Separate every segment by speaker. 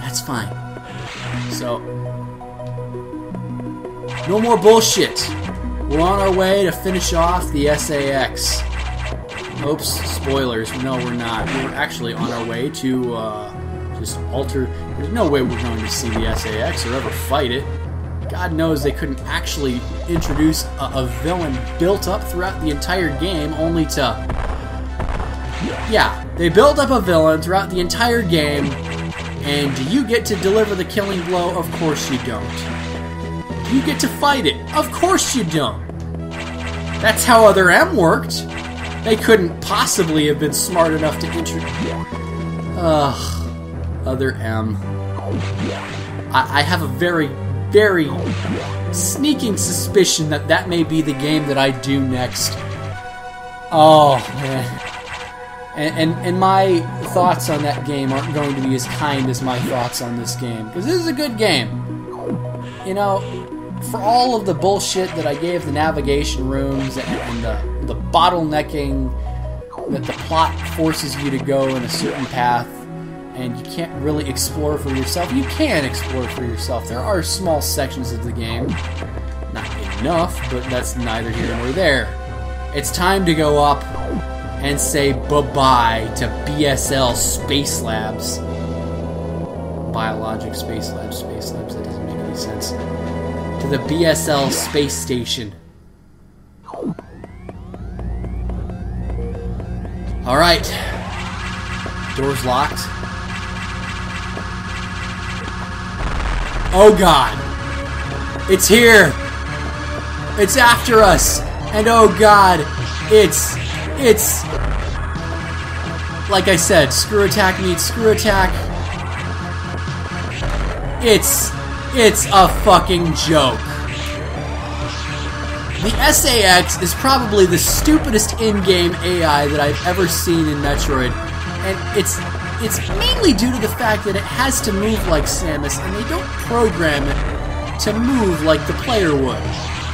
Speaker 1: That's fine. So, no more bullshit. We're on our way to finish off the SAX. Oops, spoilers. No, we're not. We're actually on our way to just alter. There's no way we're going to see the SAX or ever fight it. God knows they couldn't actually introduce a villain built up throughout the entire game only to... Yeah, they build up a villain throughout the entire game, and do you get to deliver the killing blow? Of course you don't. Do you get to fight it? Of course you don't. That's how Other M worked. They couldn't possibly have been smart enough to introduce... Other M. I have a very sneaking suspicion that that may be the game that I do next. Oh, man. And my thoughts on that game aren't going to be as kind as my thoughts on this game. Because this is a good game. You know, for all of the bullshit that I gave the navigation rooms and the bottlenecking that the plot forces you to go in a certain path, and you can't really explore for yourself. You can explore for yourself. There are small sections of the game. Not enough, but that's neither here nor there. It's time to go up and say bye-bye to BSL Space Labs. Biologic Space Labs, that doesn't make any sense. To the BSL Space Station. Alright. Door's locked. Oh god. It's here. It's after us. And oh god, it's like I said, screw attack meets screw attack. It's a fucking joke. The SAX is probably the stupidest in-game AI that I've ever seen in Metroid, and it's mainly due to the fact that it has to move like Samus, and they don't program it to move like the player would.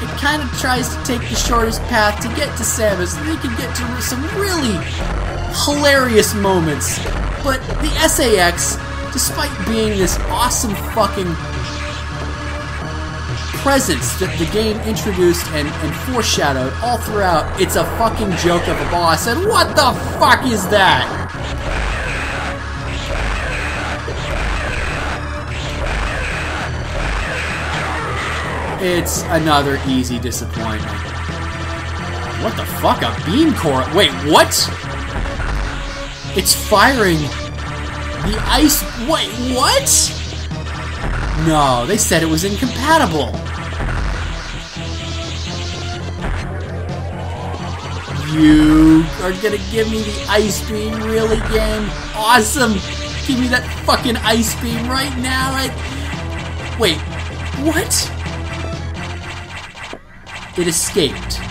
Speaker 1: It kind of tries to take the shortest path to get to Samus, and they can get to some really hilarious moments. But the SAX, despite being this awesome fucking presence that the game introduced and foreshadowed all throughout, it's a fucking joke of a boss, and what the fuck is that? It's another easy disappointment. What the fuck? A beam core? Wait, what? It's firing the ice... Wait, what? No, they said it was incompatible. You are gonna give me the ice beam, really, game? Awesome! Give me that fucking ice beam right now! Wait, what? It escaped.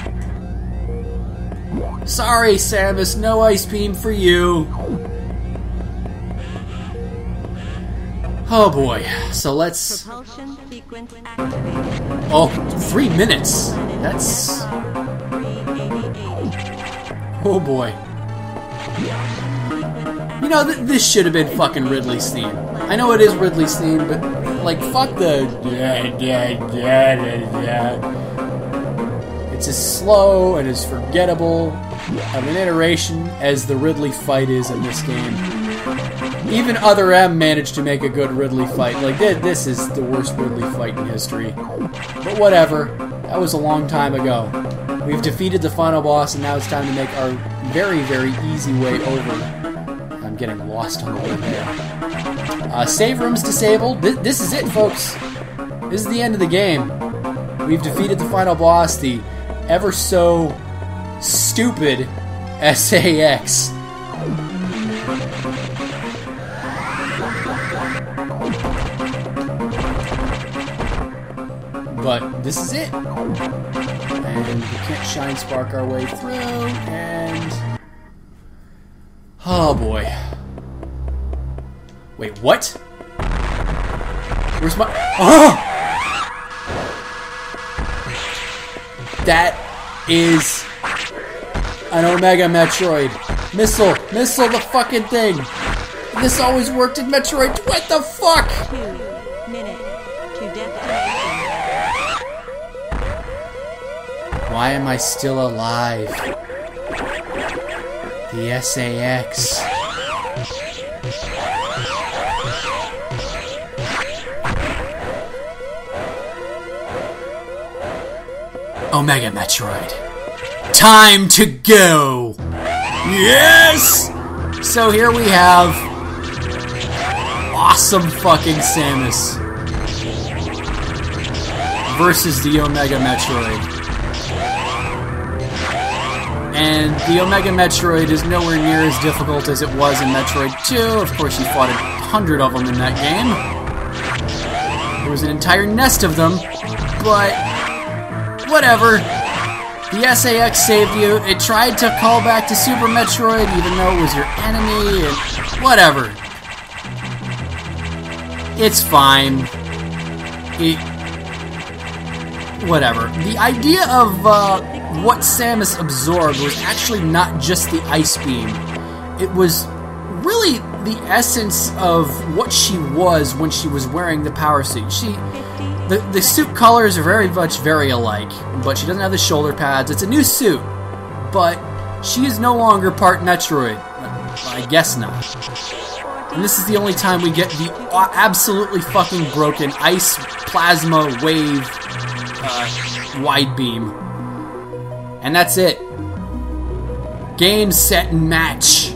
Speaker 1: Sorry, Samus, no ice beam for you. Oh boy, so let's... Oh, 3 minutes! That's... Oh boy. You know, this should have been fucking Ridley's theme. I know it is Ridley's theme, but, like, fuck the... It's as slow and as forgettable of an iteration as the Ridley fight is in this game. Even Other M managed to make a good Ridley fight. Like, this is the worst Ridley fight in history. But whatever. That was a long time ago. We've defeated the final boss, and now it's time to make our very, very easy way over. I'm getting lost on the way there. Save room's disabled. This is it, folks. This is the end of the game. We've defeated the final boss, the ever so stupid SAX. But this is it. And we can't shine spark our way through, and... Oh boy. Wait, what? Where's my... Oh! That is an Omega Metroid. Missile the fucking thing. This always worked in Metroid. What the fuck?
Speaker 2: 2 minutes to destination.
Speaker 1: Why am I still alive? The SAX. Omega Metroid. Time to go! Yes! So here we have awesome fucking Samus versus the Omega Metroid. And the Omega Metroid is nowhere near as difficult as it was in Metroid 2. Of course, you fought 100 of them in that game. There was an entire nest of them, but whatever. The SAX saved you. It tried to call back to Super Metroid, even though it was your enemy, and whatever. It's fine. Whatever. The idea of what Samus absorbed was actually not just the ice beam. It was really the essence of what she was when she was wearing the power suit. The suit colors are very alike, but she doesn't have the shoulder pads. It's a new suit, but she is no longer part Metroid. I guess not. And this is the only time we get the absolutely fucking broken ice plasma wave wide beam. And that's it. Game, set, and match.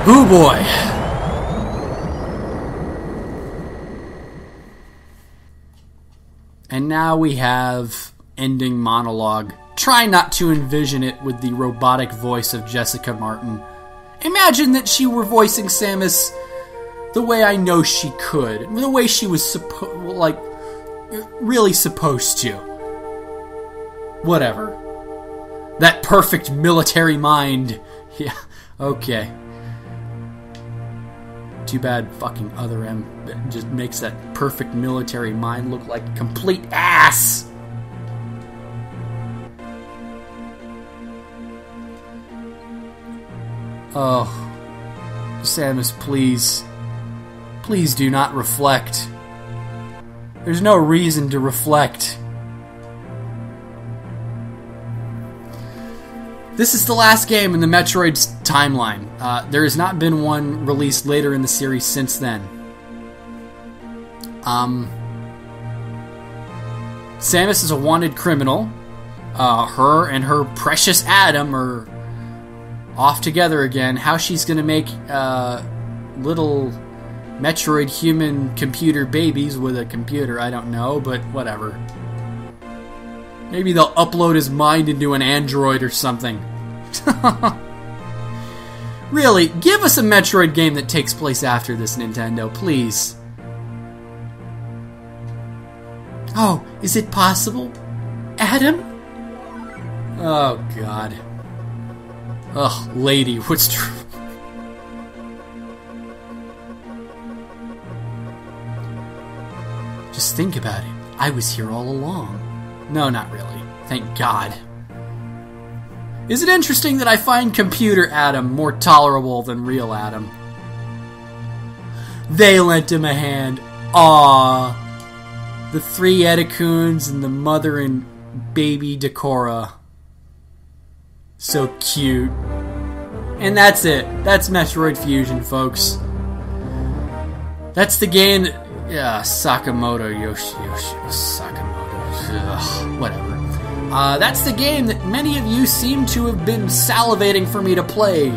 Speaker 1: Ooh boy. And now we have ending monologue. Try not to envision it with the robotic voice of Jessica Martin. Imagine that she were voicing Samus the way I know she could. The way she was really supposed to. Whatever. That perfect military mind. Yeah, okay. Too bad fucking Other M just makes that perfect military mind look like complete ass. Oh, Samus, please. Please do not reflect. There's no reason to reflect. This is the last game in the Metroid's timeline. There has not been one released later in the series since then. Samus is a wanted criminal. Her and her precious Adam are off together again. How she's gonna make little Metroid human computer babies with a computer, I don't know, but whatever. Maybe they'll upload his mind into an android or something. Really, give us a Metroid game that takes place after this, Nintendo, please. Oh, is it possible? Adam? Oh, God. Ugh, lady, what's true? Just think about it. I was here all along. No, not really. Thank God. Is it interesting that I find computer Adam more tolerable than real Adam? They lent him a hand. Aww. The 3 Edakuns and the mother and baby Decora. So cute. And that's it. That's Metroid Fusion, folks. That's the game that... Yeah, Sakamoto, Yoshi, Sakamoto. Ugh, whatever. That's the game that many of you seem to have been salivating for me to play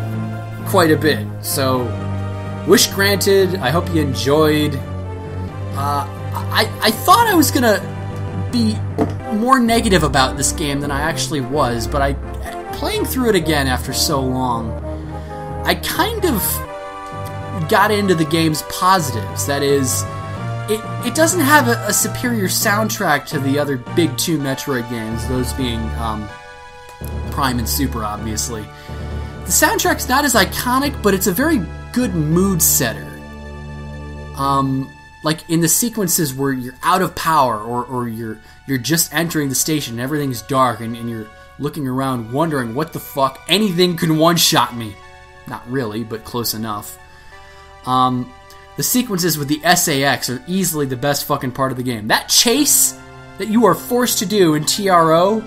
Speaker 1: quite a bit. So, wish granted. I hope you enjoyed. I thought I was gonna be more negative about this game than I actually was, but playing through it again after so long, I kind of got into the game's positives. That is, it doesn't have a superior soundtrack to the other big 2 Metroid games, those being Prime and Super, obviously. The soundtrack's not as iconic, but it's a very good mood setter. Like in the sequences where you're out of power, or you're just entering the station and everything's dark and you're looking around, wondering what the fuck, anything can one-shot me. Not really, but close enough. The sequences with the SAX are easily the best fucking part of the game. That chase that you are forced to do in TRO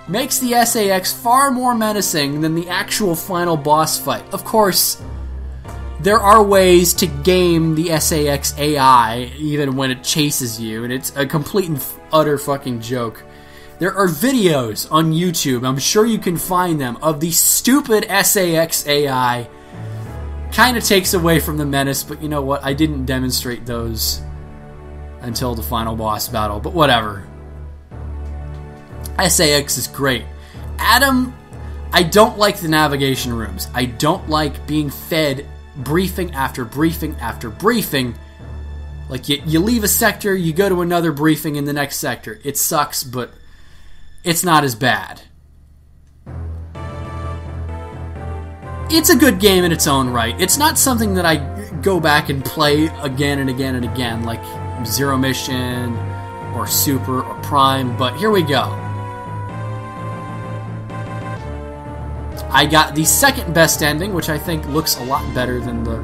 Speaker 1: makes the SAX far more menacing than the actual final boss fight. Of course, there are ways to game the SAX AI even when it chases you, and it's a complete and utter fucking joke. There are videos on YouTube, I'm sure you can find them, of the stupid SAX AI. Kind of takes away from the menace, but you know what? I didn't demonstrate those until the final boss battle, but whatever. SAX is great. Adam, I don't like the navigation rooms. I don't like being fed briefing after briefing after briefing. Like, you leave a sector, you go to another briefing in the next sector. It sucks, but it's not as bad. It's a good game in its own right. It's not something that I go back and play again and again and again, like Zero Mission or Super or Prime, but here we go. I got the second best ending, which I think looks a lot better than the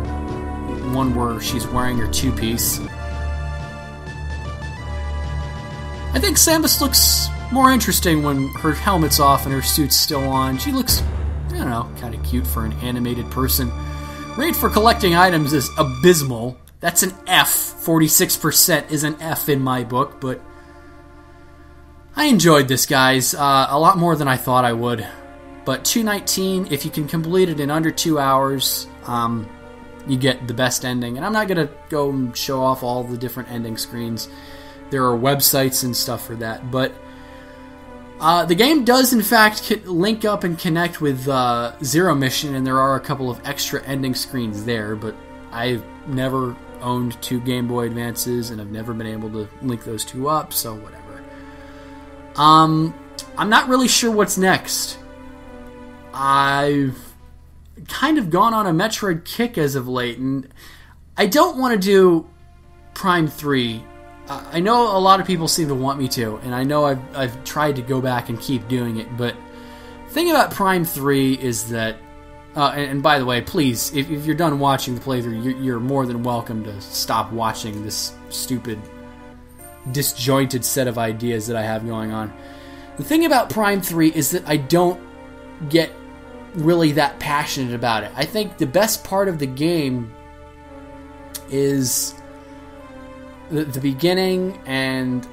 Speaker 1: one where she's wearing her two-piece. I think Samus looks more interesting when her helmet's off and her suit's still on. She looks, I don't know, kind of cute for an animated person. Rate for collecting items is abysmal. That's an F. 46% is an F in my book, but I enjoyed this, guys. A lot more than I thought I would. But 219, if you can complete it in under 2 hours, you get the best ending. And I'm not going to go and show off all the different ending screens. There are websites and stuff for that. But the game does, in fact, link up and connect with Zero Mission, and there are a couple of extra ending screens there. But I've never owned 2 Game Boy Advances, and I've never been able to link those 2 up, so whatever. I'm not really sure what's next. I've kind of gone on a Metroid kick as of late, and I don't want to do Prime 3. I know a lot of people seem to want me to, and I know I've tried to go back and keep doing it, but the thing about Prime 3 is that, and by the way, please, if you're done watching the playthrough, you're more than welcome to stop watching this stupid, disjointed set of ideas that I have going on. The thing about Prime 3 is that I don't get really that passionate about it. I think the best part of the game is the beginning and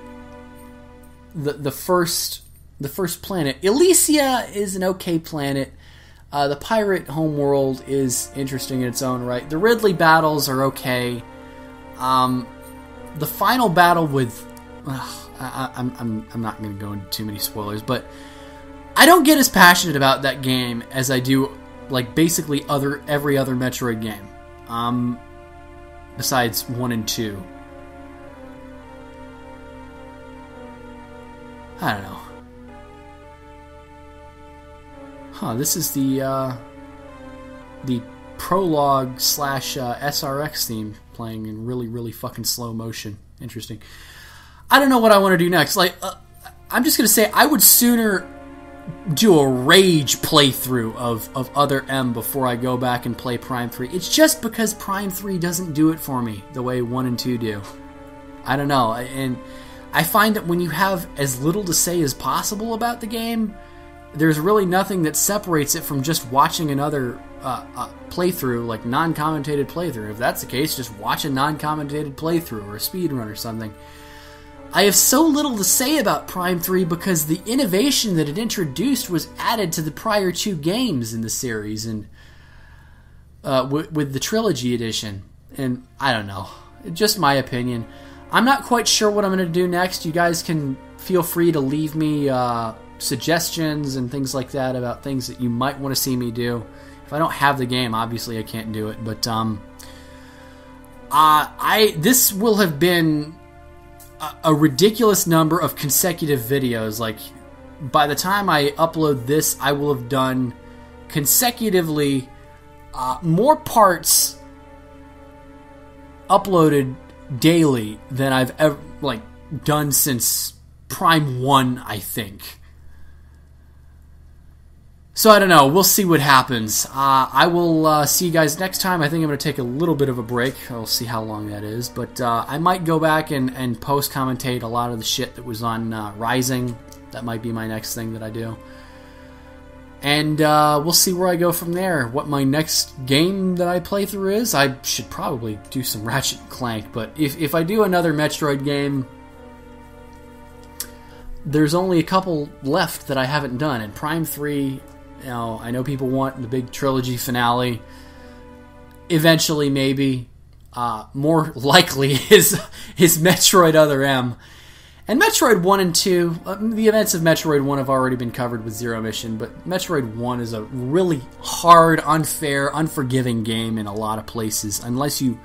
Speaker 1: the first planet. Elysia is an okay planet. The pirate homeworld is interesting in its own right. The Ridley battles are okay. The final battle with I'm not going to go into too many spoilers, but I don't get as passionate about that game as I do, like, basically every other Metroid game, besides 1 and 2. I don't know. This is the prologue / SRX theme playing in really, really fucking slow motion. Interesting. I don't know what I want to do next. Like, I'm just going to say I would sooner do a rage playthrough of Other M before I go back and play Prime 3. It's just because Prime 3 doesn't do it for me the way 1 and 2 do. I don't know. And I find that when you have as little to say as possible about the game, there's really nothing that separates it from just watching another playthrough, like non-commentated playthrough. If that's the case, just watch a non-commentated playthrough or a speedrun or something. I have so little to say about Prime 3 because the innovation that it introduced was added to the prior 2 games in the series, and with the Trilogy Edition. And I don't know. Just my opinion. I'm not quite sure what I'm going to do next. You guys can feel free to leave me suggestions and things like that about things that you might want to see me do. If I don't have the game, obviously I can't do it. But this will have been a ridiculous number of consecutive videos. Like, by the time I upload this, I will have done consecutively more parts uploaded daily than I've ever done since Prime 1, I think. So I don't know. We'll see what happens. I will see you guys next time. I think I'm going to take a little bit of a break. I'll see how long that is. But I might go back and post-commentate a lot of the shit that was on Rising. That might be my next thing that I do. And we'll see where I go from there. What my next game that I play through is. I should probably do some Ratchet & Clank. But if I do another Metroid game, there's only a couple left that I haven't done. And Prime 3... I know people want the big trilogy finale. Eventually, maybe. More likely is Metroid Other M. And Metroid 1 and 2, the events of Metroid 1 have already been covered with Zero Mission, but Metroid 1 is a really hard, unfair, unforgiving game in a lot of places, unless you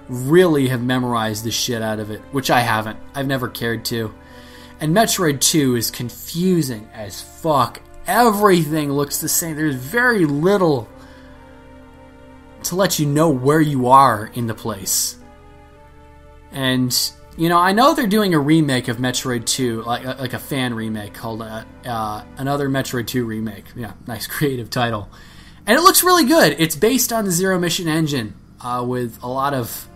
Speaker 1: really have memorized the shit out of it, which I haven't. I've never cared to. And Metroid 2 is confusing as fuck. Everything looks the same. There's very little to let you know where you are in the place. And, I know they're doing a remake of Metroid 2, like a fan remake called Another Metroid 2 Remake. Yeah, nice creative title. And it looks really good. It's based on the Zero Mission engine with a lot of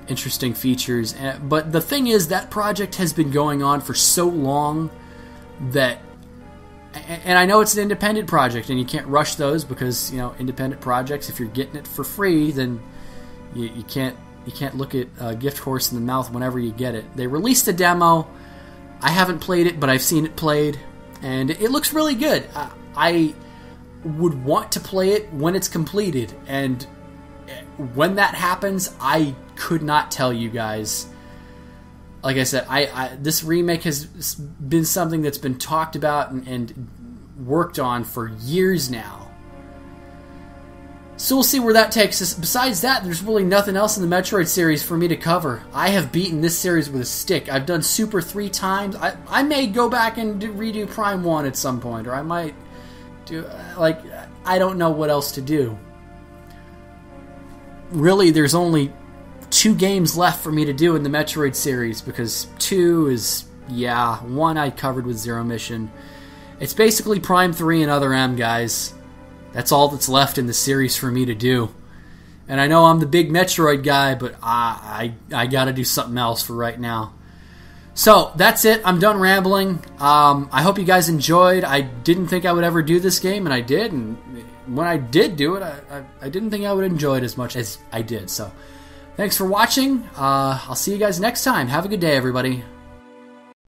Speaker 1: interesting features. But the thing is, that project has been going on for so long that... And I know it's an independent project, and you can't rush those because, independent projects, if you're getting it for free, then you can't look at a gift horse in the mouth whenever you get it. They released a demo. I haven't played it, but I've seen it played, and it looks really good. I would want to play it when it's completed, and when that happens, I could not tell you guys. Like I said, this remake has been something that's been talked about and worked on for years now. So we'll see where that takes us. Besides that, there's really nothing else in the Metroid series for me to cover. I have beaten this series with a stick. I've done Super 3 times. I may go back and redo Prime 1 at some point, or I might do... I don't know what else to do. Really, there's only 2 games left for me to do in the Metroid series, because 2 is, 1 I covered with Zero Mission. It's basically Prime 3 and Other M, guys. That's all that's left in the series for me to do. And I know I'm the big Metroid guy, but I gotta do something else for right now. So, that's it. I'm done rambling. I hope you guys enjoyed. I didn't think I would ever do this game, and I did. And when I did do it, I didn't think I would enjoy it as much as I did. So, thanks for watching. I'll see you guys next time. Have a good day, everybody.